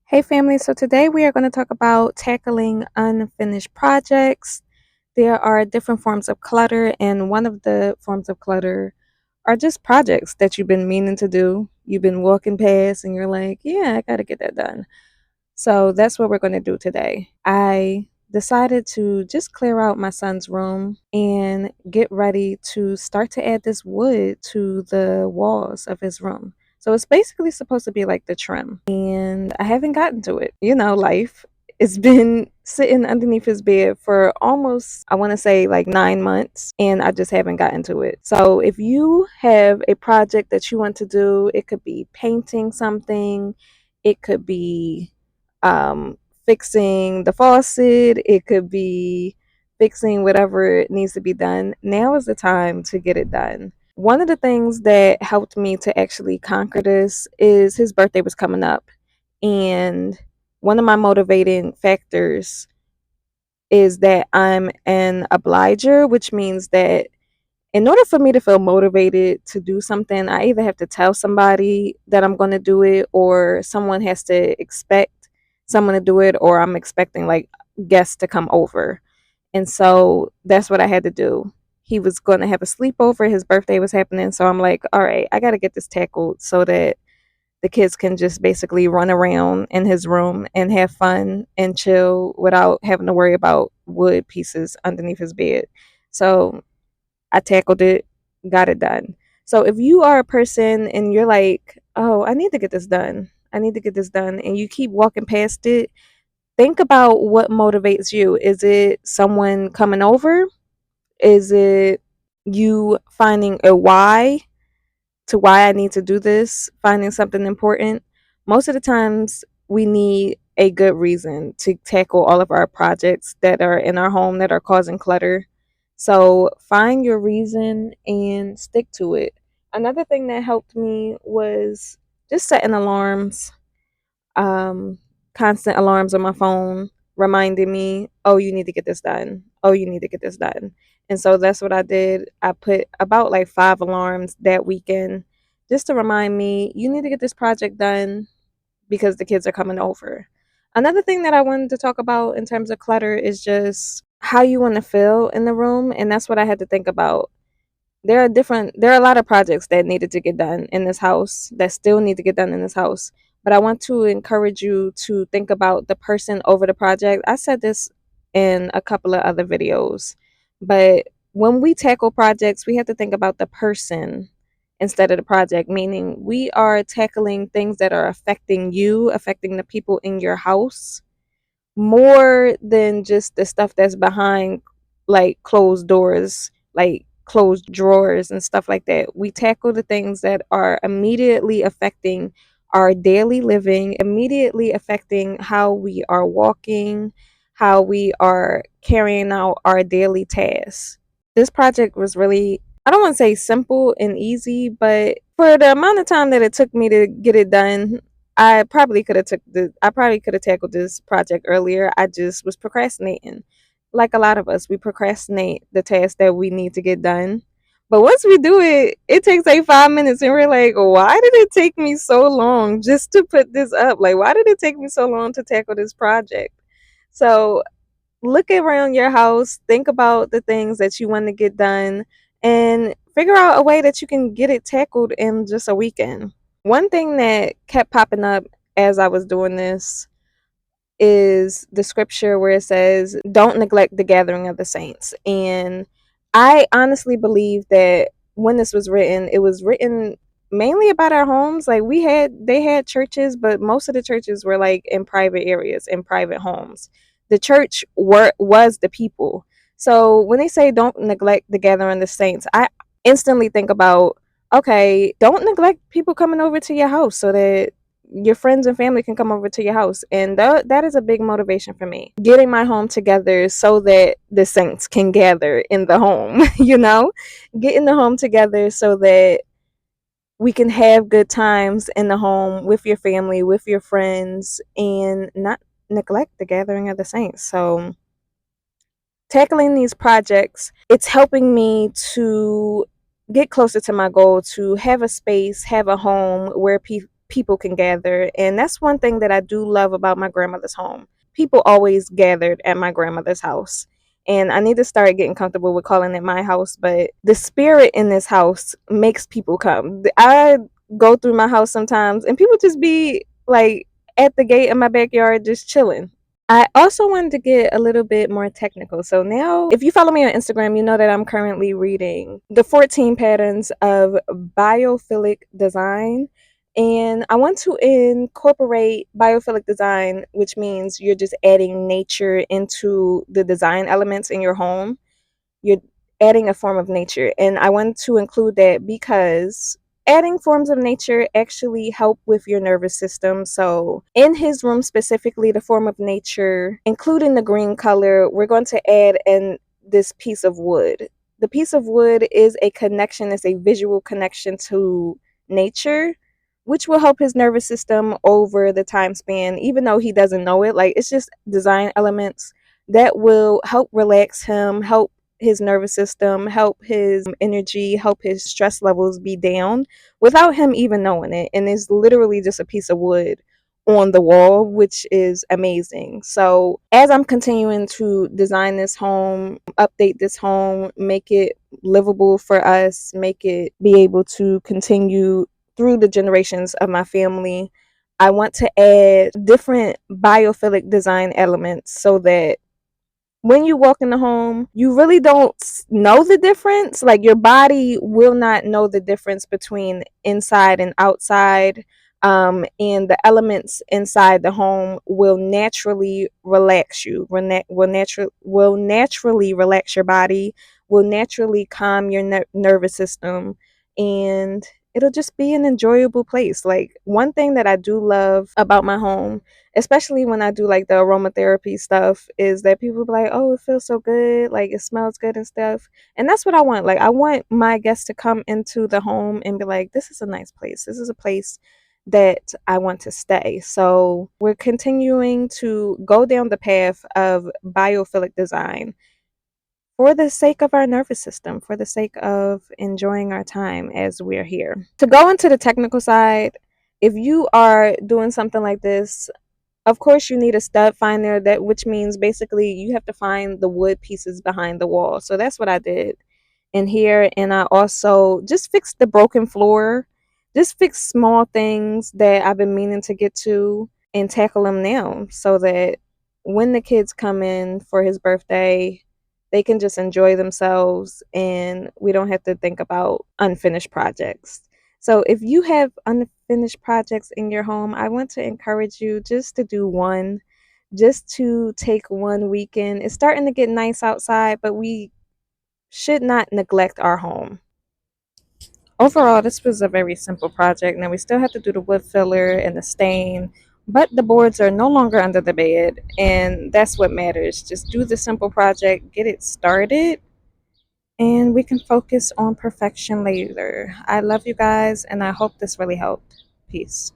Hey family, so today we are going to talk about tackling unfinished projects. There are different forms of clutter, and one of the forms of clutter are just projects that you've been meaning to do. You've been walking past and you're like, yeah, I got to get that done. So that's what we're going to do today. I decided to just clear out my son's room and get ready to start to add this wood to the walls of his room. So it's basically supposed to be like the trim, and I haven't gotten to it. Life. It's been sitting underneath his bed for almost, I want to say, like 9 months, and I just haven't gotten to it. So if you have a project that you want to do, it could be painting something, it could be um, fixing the faucet, it could be fixing whatever needs to be done. Now is the time to get it done. One of the things that helped me to actually conquer this is his birthday was coming up. And one of my motivating factors is that I'm an obliger, which means that in order for me to feel motivated to do something, I either have to tell somebody that I'm going to do it, or someone has to expect someone to do it, or I'm expecting like guests to come over. And so that's what I had to do. He was going to have a sleepover. His birthday was happening. So I'm like, all right, I got to get this tackled so that the kids can just basically run around in his room and have fun and chill without having to worry about wood pieces underneath his bed. So I tackled it, got it done. So if you are a person and you're like, oh, I need to get this done, I need to get this done, and you keep walking past it, think about what motivates you. Is it someone coming over? Is it you finding a why to why I need to do this, finding something important? Most of the times, we need a good reason to tackle all of our projects that are in our home that are causing clutter. So find your reason and stick to it. Another thing that helped me was just setting alarms, um, constant alarms on my phone reminding me, oh, you need to get this done. Oh, you need to get this done. And so that's what I did. I put about like 5 alarms that weekend just to remind me, you need to get this project done because the kids are coming over. Another thing that I wanted to talk about in terms of clutter is just how you want to feel in the room. And that's what I had to think about. There are a lot of projects that needed to get done in this house that still need to get done in this house, but I want to encourage you to think about the person over the project. I said this in a couple of other videos, but when we tackle projects, we have to think about the person instead of the project, meaning we are tackling things that are affecting you, affecting the people in your house, more than just the stuff that's behind like closed doors, like closed drawers and stuff like that. We tackle the things that are immediately affecting our daily living, immediately affecting how we are walking, how we are carrying out our daily tasks. This project was really, I don't want to say simple and easy, but for the amount of time that it took me to get it done, I probably could have tackled this project earlier. I just was procrastinating. Like a lot of us, we procrastinate the tasks that we need to get done. But once we do it, it takes like 5 minutes and we're like, why did it take me so long just to put this up? Like, why did it take me so long to tackle this project? So look around your house, think about the things that you want to get done, and figure out a way that you can get it tackled in just a weekend. One thing that kept popping up as I was doing this is the scripture where it says, don't neglect the gathering of the saints. And I honestly believe that when this was written, it was written mainly about our homes. Like they had churches, but most of the churches were like in private areas, in private homes. The church was the people. So when they say don't neglect the gathering of the saints, I instantly think about, okay, don't neglect people coming over to your house so that your friends and family can come over to your house. And that is a big motivation for me, getting my home together so that the saints can gather in the home. Getting the home together so that we can have good times in the home with your family, with your friends, and not neglect the gathering of the saints. So tackling these projects, it's helping me to get closer to my goal, to have a space, have a home where people can gather. And that's one thing that I do love about my grandmother's home. People always gathered at my grandmother's house. And I need to start getting comfortable with calling it my house, but the spirit in this house makes people come. I go through my house sometimes and people just be like at the gate in my backyard just chilling. I also wanted to get a little bit more technical. So now, if you follow me on Instagram, you know that I'm currently reading the 14 patterns of biophilic design. And I want to incorporate biophilic design, which means you're just adding nature into the design elements in your home. You're adding a form of nature. And I want to include that because adding forms of nature actually help with your nervous system. So in his room specifically, the form of nature, including the green color, we're going to add in this piece of wood. The piece of wood is a connection, it's a visual connection to nature, which will help his nervous system over the time span, even though he doesn't know it. Like, it's just design elements that will help relax him, help his nervous system, help his energy, help his stress levels be down without him even knowing it. And it's literally just a piece of wood on the wall, which is amazing. So, as I'm continuing to design this home, update this home, make it livable for us, make it be able to continue through the generations of my family, I want to add different biophilic design elements so that when you walk in the home, you really don't know the difference. Like, your body will not know the difference between inside and outside. And the elements inside the home will naturally relax you. Will naturally relax your body. Will naturally calm your nervous system, and it'll just be an enjoyable place. Like, one thing that I do love about my home, especially when I do like the aromatherapy stuff, is that people be like, "Oh, it feels so good, like it smells good and stuff." And that's what I want. Like, I want my guests to come into the home and be like, "This is a nice place. This is a place that I want to stay." So, we're continuing to go down the path of biophilic design for the sake of our nervous system, for the sake of enjoying our time as we're here. To go into the technical side, if you are doing something like this, of course, you need a stud finder, that which means basically you have to find the wood pieces behind the wall. So that's what I did in here. And I also just fixed the broken floor, just fixed small things that I've been meaning to get to and tackle them now so that when the kids come in for his birthday, they can just enjoy themselves and we don't have to think about unfinished projects. So if you have unfinished projects in your home, I want to encourage you just to do one, just to take one weekend. It's starting to get nice outside, but we should not neglect our home. Overall, this was a very simple project. Now we still have to do the wood filler and the stain, but the boards are no longer under the bed, and that's what matters. Just do the simple project, get it started, and we can focus on perfection later. I love you guys, and I hope this really helped. Peace.